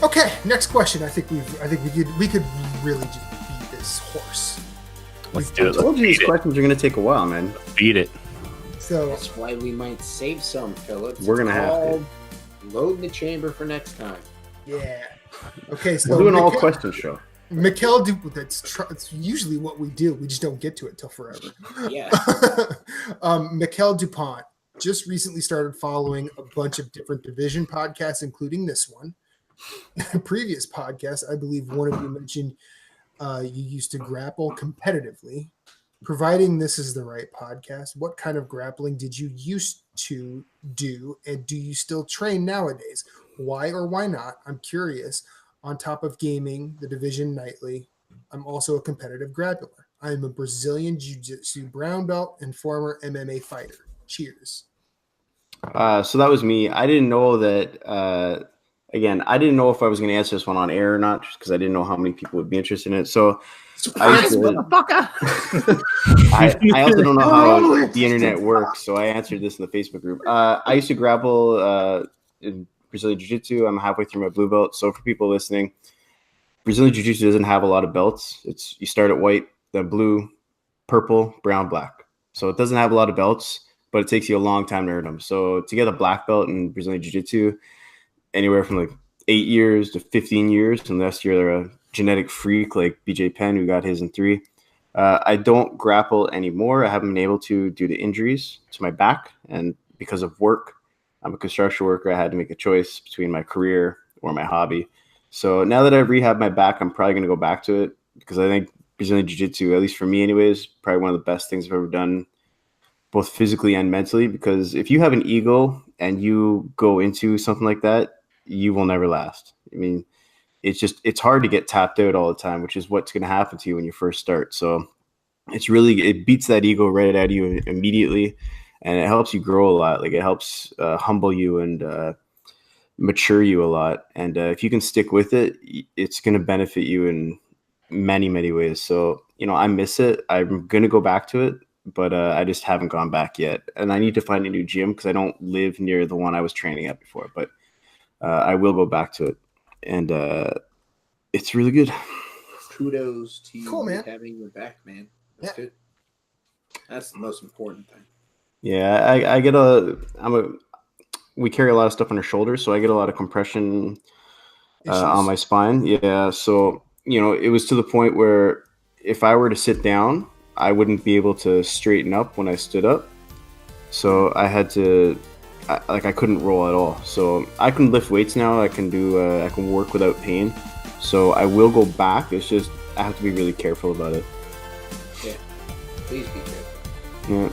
Okay, next question. I think we could really just beat this horse. Let's do it. I told you these questions are going to take a while, man. Beat it. So That's why we might save some, Phillips. We're gonna have to load in the chamber for next time. yeah. Okay, so we're doing all question show. Mikhail, it's usually what we do. We just don't get to it till forever. Yeah. Mikhail DuPont just recently started following a bunch of different division podcasts, including this one. Previous podcast, I believe one of you mentioned you used to grapple competitively. Providing this is the right podcast, what kind of grappling did you used to do, and do you still train nowadays? Why or why not? I'm curious. On top of gaming, the division nightly, I'm also a competitive grappler. I'm a Brazilian Jiu-Jitsu brown belt and former MMA fighter. Cheers. So that was me. I didn't know that. Again, I didn't know if I was going to answer this one on air or not, just because I didn't know how many people would be interested in it. So I also don't know how the internet works, so I answered this in the Facebook group. I used to grapple in Brazilian Jiu-Jitsu. I'm halfway through my blue belt. So for people listening, Brazilian Jiu-Jitsu doesn't have a lot of belts. It's you start at white, then blue, purple, brown, black. So it doesn't have a lot of belts, but it takes you a long time to earn them. So to get a black belt in Brazilian Jiu-Jitsu, anywhere from like 8 years to 15 years, unless you're a genetic freak like BJ Penn, who got his in 3. I don't grapple anymore. I haven't been able to due to injuries to my back. And because of work, I'm a construction worker. I had to make a choice between my career or my hobby. So now that I've rehabbed my back, I'm probably going to go back to it because I think Brazilian Jiu-Jitsu, at least for me anyways, probably one of the best things I've ever done, both physically and mentally. Because if you have an ego and you go into something like that, you will never last. I mean, it's hard to get tapped out all the time, which is what's going to happen to you when you first start. So it beats that ego right out of you immediately, and it helps you grow a lot. Like it helps humble you and mature you a lot. And if you can stick with it, it's going to benefit you in many, many ways. So, I miss it. I'm going to go back to it, but I just haven't gone back yet. And I need to find a new gym because I don't live near the one I was training at before, but I will go back to it. And it's really good. Kudos to you cool, man. Having your back, man. That's good. That's the most important thing. Yeah, we carry a lot of stuff on our shoulders, so I get a lot of compression on my spine. Yeah, so, it was to the point where if I were to sit down, I wouldn't be able to straighten up when I stood up. So I had to... I couldn't roll at all. So I can lift weights now. I can I can work without pain. So I will go back. It's just I have to be really careful about it. Yeah, please be careful. Yeah.